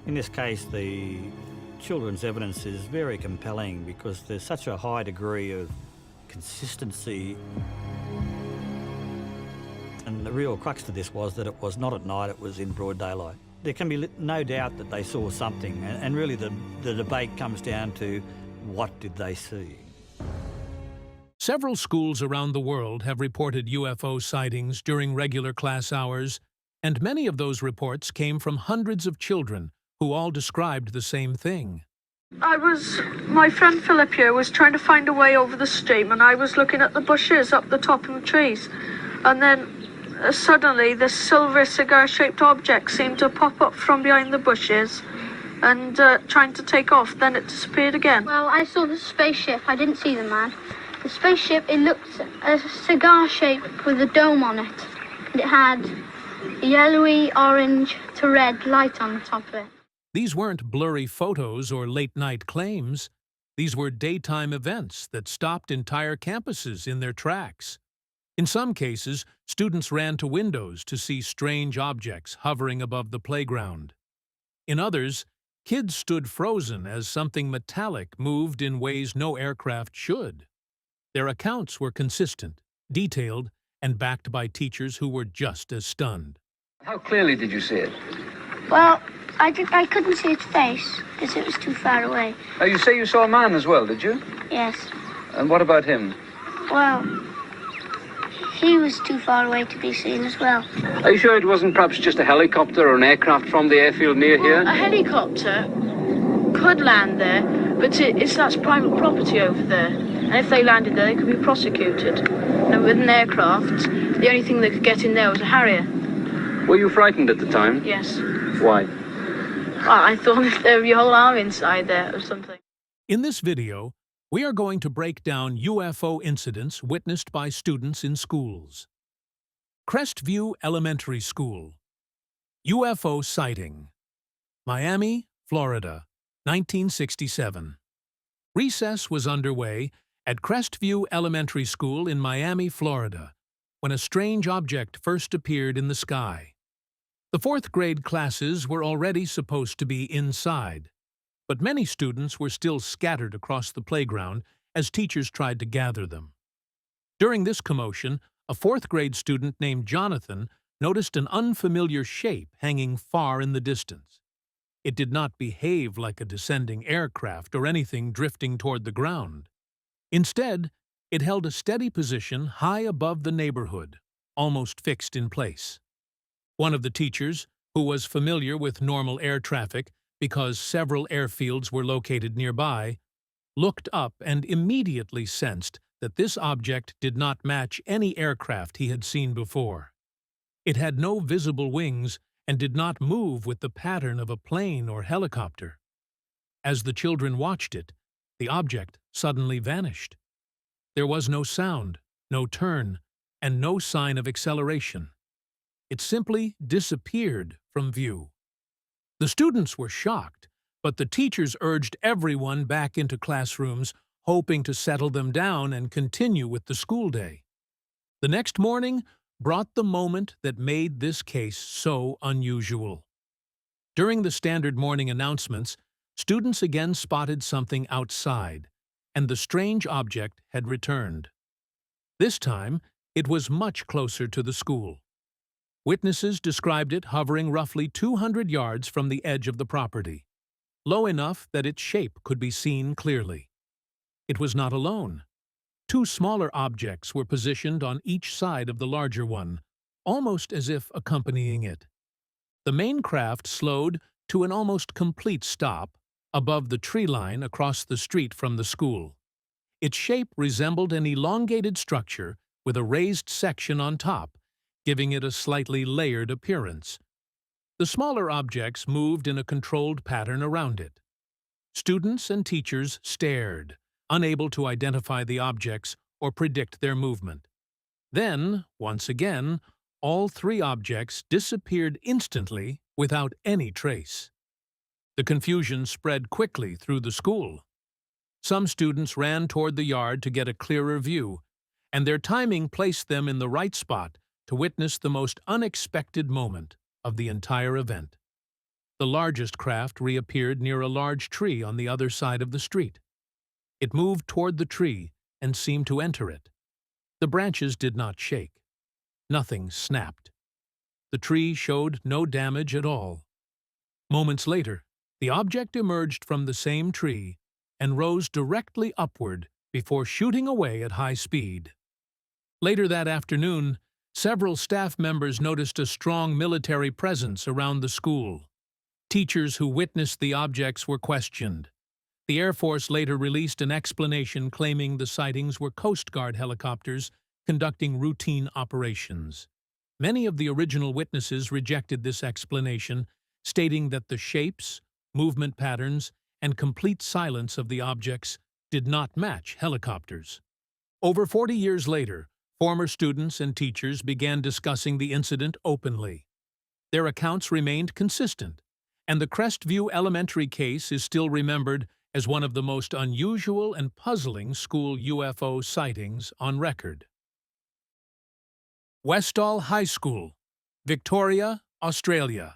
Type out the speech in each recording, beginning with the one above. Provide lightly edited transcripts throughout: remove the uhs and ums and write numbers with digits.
In this case, the children's evidence is very compelling because there's such a high degree of consistency. And the real crux to this was that it was not at night, it was in broad daylight. There can be no doubt that they saw something, and really the debate comes down to what did they see? Several schools around the world have reported UFO sightings during regular class hours, and many of those reports came from hundreds of children who all described the same thing. My friend Philip here was trying to find a way over the stream, and I was looking at the bushes up the top of the trees, and then suddenly this silver cigar-shaped object seemed to pop up from behind the bushes and trying to take off. Then it disappeared again. Well, I saw the spaceship. I didn't see the man. The spaceship, it looked a cigar shape with a dome on it. And it had a yellowy, orange to red light on the top of it. These weren't blurry photos or late-night claims. These were daytime events that stopped entire campuses in their tracks. In some cases, students ran to windows to see strange objects hovering above the playground. In others, kids stood frozen as something metallic moved in ways no aircraft should. Their accounts were consistent, detailed, and backed by teachers who were just as stunned. How clearly did you see it? Well, I couldn't see its face because it was too far away. Oh, you say you saw a man as well, did you? Yes. And what about him? Well, he was too far away to be seen as well. Are you sure it wasn't perhaps just a helicopter or an aircraft from the airfield near here? A helicopter could land there, but that's private property over there. And if they landed there, they could be prosecuted. And with an aircraft, the only thing that could get in there was a Harrier. Were you frightened at the time? Yes. Why? I thought there would be a whole arm inside there or something. In this video, we are going to break down UFO incidents witnessed by students in schools. Crestview Elementary School. UFO sighting. Miami, Florida, 1967. Recess was underway at Crestview Elementary School in Miami, Florida, when a strange object first appeared in the sky. The fourth grade classes were already supposed to be inside, but many students were still scattered across the playground as teachers tried to gather them. During this commotion, a fourth grade student named Jonathan noticed an unfamiliar shape hanging far in the distance. It did not behave like a descending aircraft or anything drifting toward the ground. Instead, it held a steady position high above the neighborhood, almost fixed in place. One of the teachers, who was familiar with normal air traffic because several airfields were located nearby, looked up and immediately sensed that this object did not match any aircraft he had seen before. It had no visible wings and did not move with the pattern of a plane or helicopter. As the children watched it, the object suddenly vanished. There was no sound, no turn, and no sign of acceleration. It simply disappeared from view. The students were shocked, but the teachers urged everyone back into classrooms, hoping to settle them down and continue with the school day. The next morning brought the moment that made this case so unusual. During the standard morning announcements, students again spotted something outside, and the strange object had returned. This time, it was much closer to the school. Witnesses described it hovering roughly 200 yards from the edge of the property, low enough that its shape could be seen clearly. It was not alone. Two smaller objects were positioned on each side of the larger one, almost as if accompanying it. The main craft slowed to an almost complete stop above the tree line across the street from the school. Its shape resembled an elongated structure with a raised section on top, giving it a slightly layered appearance. The smaller objects moved in a controlled pattern around it. Students and teachers stared, unable to identify the objects or predict their movement. Then, once again, all three objects disappeared instantly without any trace. The confusion spread quickly through the school. Some students ran toward the yard to get a clearer view, and their timing placed them in the right spot to witness the most unexpected moment of the entire event. the largest craft reappeared near a large tree on the other side of the street. It moved toward the tree and seemed to enter it. The branches did not shake. Nothing snapped. The tree showed no damage at all. Moments later, the object emerged from the same tree and rose directly upward before shooting away at high speed. Later that afternoon, several staff members noticed a strong military presence around the school. Teachers who witnessed the objects were questioned. The Air Force later released an explanation claiming the sightings were Coast Guard helicopters conducting routine operations. Many of the original witnesses rejected this explanation, stating that the shapes, movement patterns, and complete silence of the objects did not match helicopters. Over 40 years later, former students and teachers began discussing the incident openly. Their accounts remained consistent, and the Crestview Elementary case is still remembered as one of the most unusual and puzzling school UFO sightings on record. Westall High School, Victoria, Australia,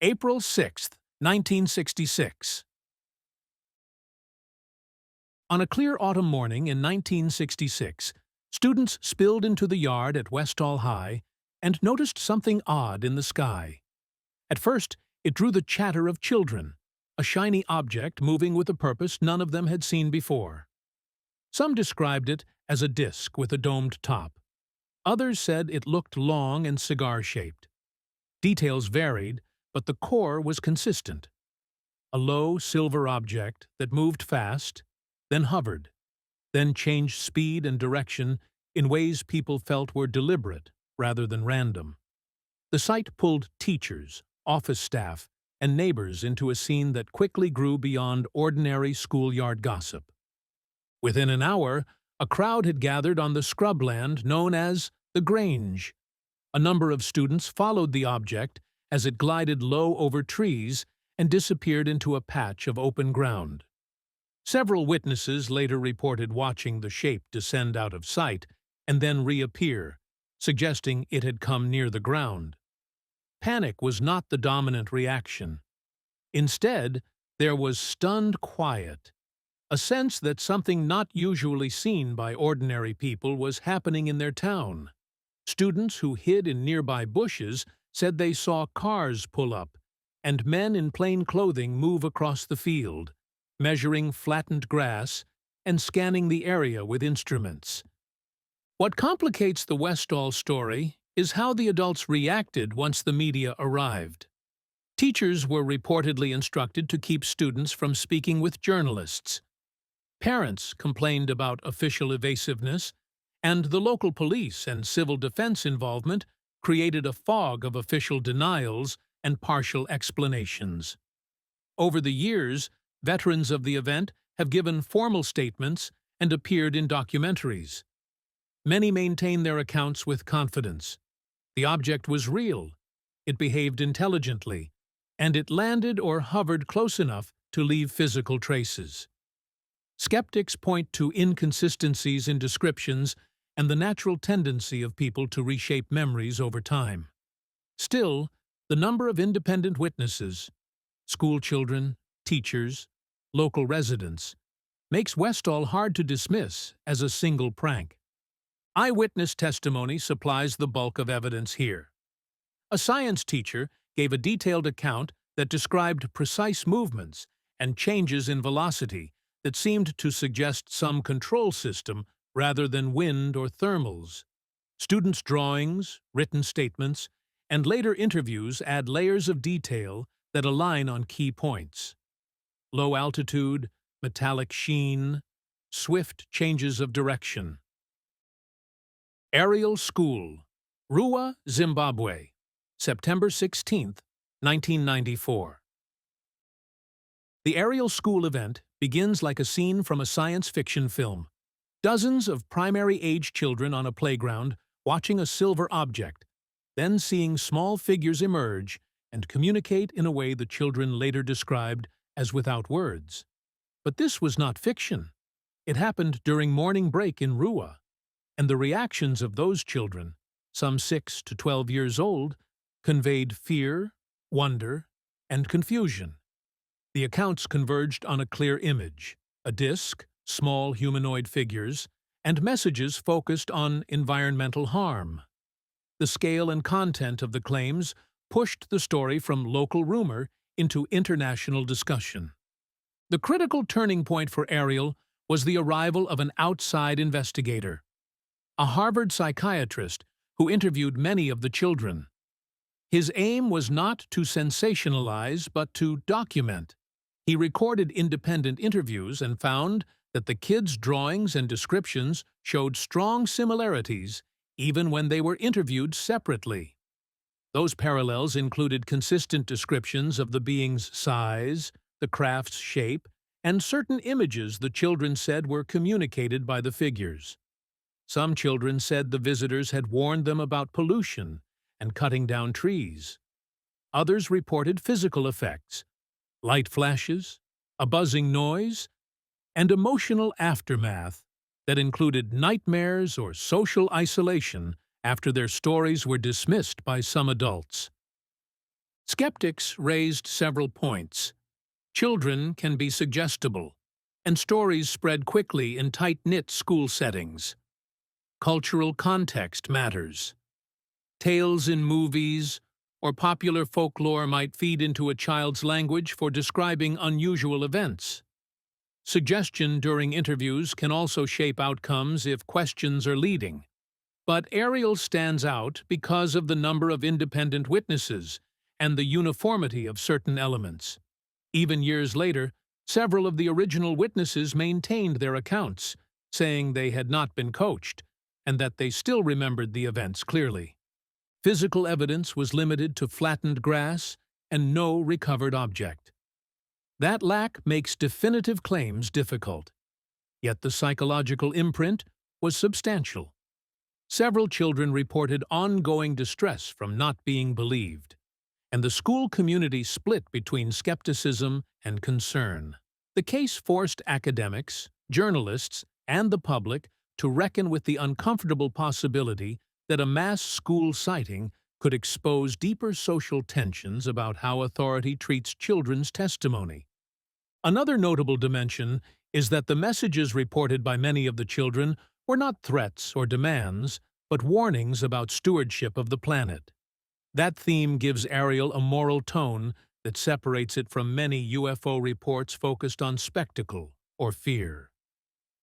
April 6, 1966. On a clear autumn morning in 1966, students spilled into the yard at Westall High and noticed something odd in the sky. At first, it drew the chatter of children, a shiny object moving with a purpose none of them had seen before. Some described it as a disk with a domed top. Others said it looked long and cigar-shaped. Details varied, but the core was consistent. A low silver object that moved fast, then hovered, then changed speed and direction in ways people felt were deliberate rather than random. The sight pulled teachers, office staff, and neighbors into a scene that quickly grew beyond ordinary schoolyard gossip. Within an hour, a crowd had gathered on the scrubland known as the Grange. A number of students followed the object as it glided low over trees and disappeared into a patch of open ground. Several witnesses later reported watching the shape descend out of sight and then reappear, suggesting it had come near the ground. Panic was not the dominant reaction. Instead, there was stunned quiet, a sense that something not usually seen by ordinary people was happening in their town. Students who hid in nearby bushes said they saw cars pull up and men in plain clothing move across the field, measuring flattened grass and scanning the area with instruments. What complicates the Westall story is how the adults reacted once the media arrived. Teachers were reportedly instructed to keep students from speaking with journalists. Parents complained about official evasiveness, and the local police and civil defense involvement created a fog of official denials and partial explanations. Over the years, veterans of the event have given formal statements and appeared in documentaries. Many maintain their accounts with confidence. The object was real, it behaved intelligently, and it landed or hovered close enough to leave physical traces. Skeptics point to inconsistencies in descriptions and the natural tendency of people to reshape memories over time. Still, the number of independent witnesses, school children, teachers, local residents, makes Westall hard to dismiss as a single prank. Eyewitness testimony supplies the bulk of evidence here. A science teacher gave a detailed account that described precise movements and changes in velocity that seemed to suggest some control system rather than wind or thermals. Students' drawings, written statements, and later interviews add layers of detail that align on key points. Low altitude, metallic sheen, swift changes of direction. Ariel School, Rua, Zimbabwe, September 16, 1994. The Ariel School event begins like a scene from a science fiction film. Dozens of primary-age children on a playground watching a silver object, then seeing small figures emerge and communicate in a way the children later described as without words. But this was not fiction. It happened during morning break in Rua, and the reactions of those children, some 6 to 12 years old, conveyed fear, wonder, and confusion. The accounts converged on a clear image, a disc, small humanoid figures, and messages focused on environmental harm. The scale and content of the claims pushed the story from local rumor into international discussion. The critical turning point for Ariel was the arrival of an outside investigator, a Harvard psychiatrist who interviewed many of the children. His aim was not to sensationalize, but to document. He recorded independent interviews and found that the kids' drawings and descriptions showed strong similarities even when they were interviewed separately. Those parallels included consistent descriptions of the being's size, the craft's shape, and certain images the children said were communicated by the figures. Some children said the visitors had warned them about pollution and cutting down trees. Others reported physical effects, light flashes, a buzzing noise, and emotional aftermath that included nightmares or social isolation after their stories were dismissed by some adults. Skeptics raised several points. Children can be suggestible, and stories spread quickly in tight-knit school settings. Cultural context matters. Tales in movies or popular folklore might feed into a child's language for describing unusual events. Suggestion during interviews can also shape outcomes if questions are leading. But Ariel stands out because of the number of independent witnesses and the uniformity of certain elements. Even years later, several of the original witnesses maintained their accounts, saying they had not been coached and that they still remembered the events clearly. Physical evidence was limited to flattened grass and no recovered object. That lack makes definitive claims difficult. Yet the psychological imprint was substantial. Several children reported ongoing distress from not being believed, and the school community split between skepticism and concern. The case forced academics, journalists, and the public to reckon with the uncomfortable possibility that a mass school sighting could expose deeper social tensions about how authority treats children's testimony. Another notable dimension is that the messages reported by many of the children were not threats or demands, but warnings about stewardship of the planet. That theme gives Ariel a moral tone that separates it from many UFO reports focused on spectacle or fear.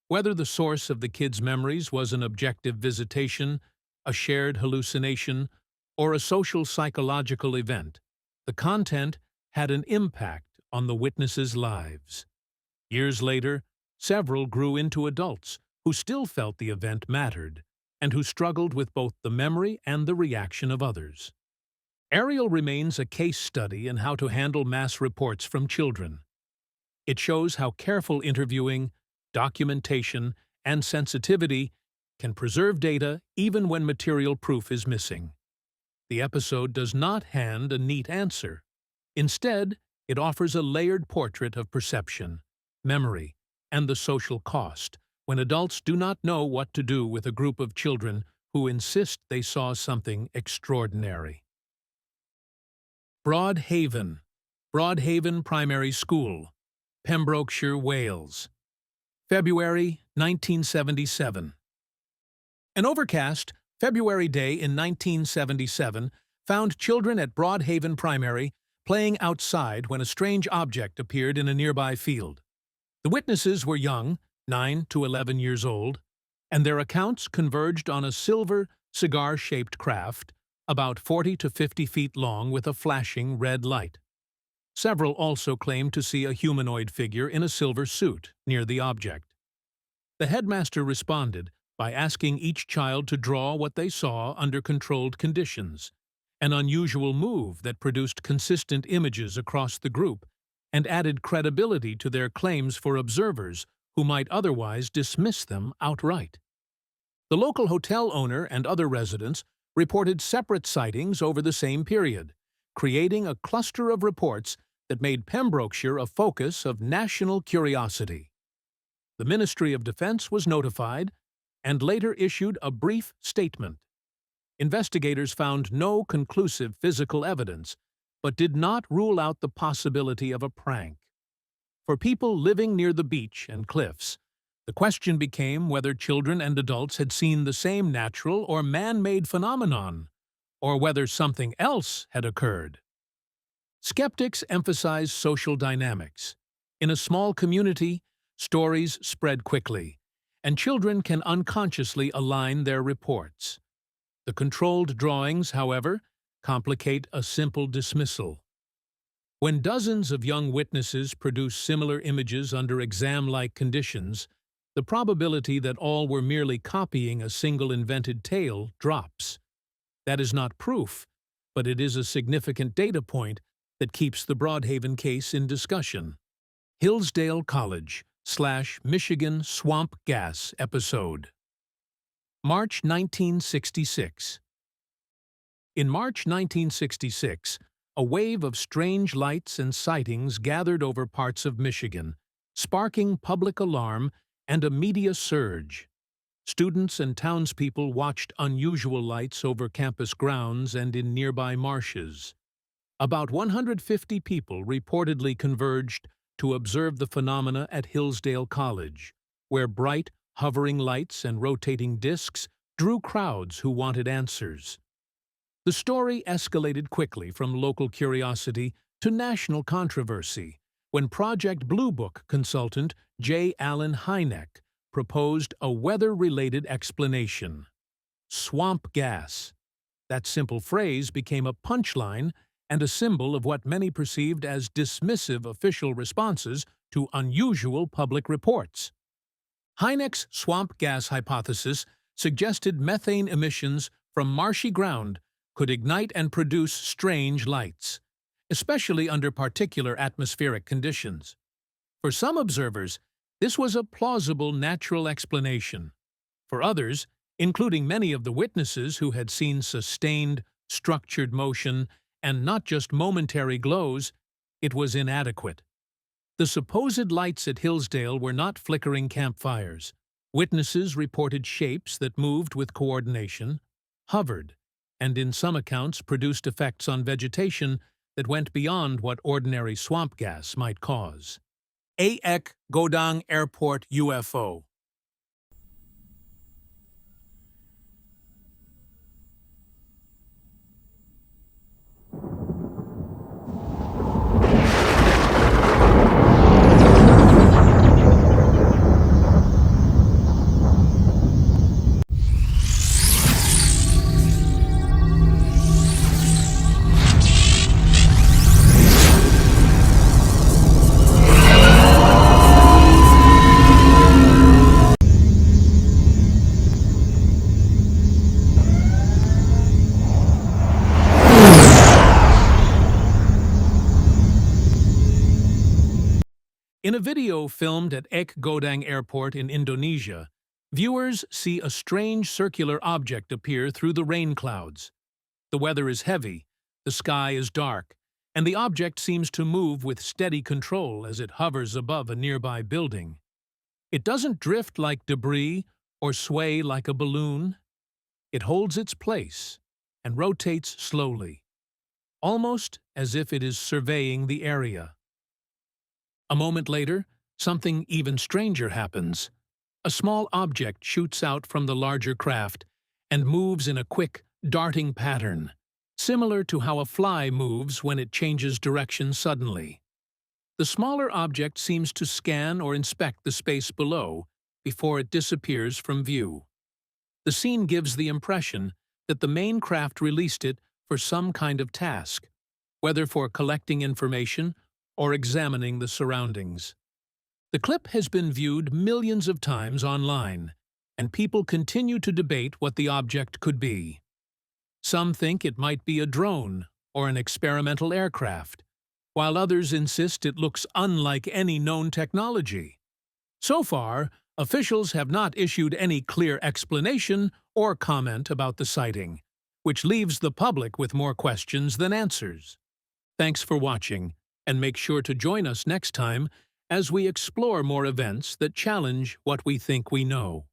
Whether the source of the kids' memories was an objective visitation, a shared hallucination, or a social psychological event, the content had an impact on the witnesses' lives. Years later, several grew into adults who still felt the event mattered and who struggled with both the memory and the reaction of others. Ariel remains a case study in how to handle mass reports from children. It shows how careful interviewing, documentation, and sensitivity can preserve data even when material proof is missing. The episode does not hand a neat answer. Instead, it offers a layered portrait of perception, memory, and the social cost when adults do not know what to do with a group of children who insist they saw something extraordinary. Broadhaven Primary School, Pembrokeshire, Wales. February 1977. An overcast February day in 1977 found children at Broadhaven Primary playing outside when a strange object appeared in a nearby field. The witnesses were young, 9 to 11 years old, and their accounts converged on a silver, cigar-shaped craft about 40 to 50 feet long with a flashing red light. Several also claimed to see a humanoid figure in a silver suit near the object. The headmaster responded by asking each child to draw what they saw under controlled conditions, an unusual move that produced consistent images across the group and added credibility to their claims for observers who might otherwise dismiss them outright. The local hotel owner and other residents reported separate sightings over the same period, creating a cluster of reports that made Pembrokeshire a focus of national curiosity. The Ministry of Defense was notified and later issued a brief statement. Investigators found no conclusive physical evidence, but did not rule out the possibility of a prank. For people living near the beach and cliffs, the question became whether children and adults had seen the same natural or man-made phenomenon, or whether something else had occurred. Skeptics emphasize social dynamics. In a small community, stories spread quickly, and children can unconsciously align their reports. The controlled drawings, however, complicate a simple dismissal. When dozens of young witnesses produce similar images under exam-like conditions, the probability that all were merely copying a single invented tale drops. That is not proof, but it is a significant data point that keeps the Broadhaven case in discussion. Hillsdale College / Michigan Swamp Gas Episode. March 1966. In March 1966, a wave of strange lights and sightings gathered over parts of Michigan, sparking public alarm and a media surge. Students and townspeople watched unusual lights over campus grounds and in nearby marshes. About 150 people reportedly converged to observe the phenomena at Hillsdale College, where bright, hovering lights and rotating discs drew crowds who wanted answers. The story escalated quickly from local curiosity to national controversy when Project Blue Book consultant J. Allen Hynek proposed a weather-related explanation. Swamp gas. That simple phrase became a punchline and a symbol of what many perceived as dismissive official responses to unusual public reports. Hynek's swamp gas hypothesis suggested methane emissions from marshy ground could ignite and produce strange lights, especially under particular atmospheric conditions. For some observers, this was a plausible natural explanation. For others, including many of the witnesses who had seen sustained, structured motion and not just momentary glows, it was inadequate. The supposed lights at Hillsdale were not flickering campfires. Witnesses reported shapes that moved with coordination, hovered, and in some accounts produced effects on vegetation that went beyond what ordinary swamp gas might cause. Aek Godang Airport UFO. In a video filmed at Aek Godang Airport in Indonesia, viewers see a strange circular object appear through the rain clouds. The weather is heavy, the sky is dark, and the object seems to move with steady control as it hovers above a nearby building. It doesn't drift like debris or sway like a balloon. It holds its place and rotates slowly, almost as if it is surveying the area. A moment later, something even stranger happens. A small object shoots out from the larger craft and moves in a quick, darting pattern, similar to how a fly moves when it changes direction suddenly. The smaller object seems to scan or inspect the space below before it disappears from view. The scene gives the impression that the main craft released it for some kind of task, whether for collecting information or examining the surroundings. The clip has been viewed millions of times online, and people continue to debate what the object could be. Some think it might be a drone or an experimental aircraft, while others insist it looks unlike any known technology. So far, officials have not issued any clear explanation or comment about the sighting, which leaves the public with more questions than answers. Thanks for watching, and make sure to join us next time as we explore more events that challenge what we think we know.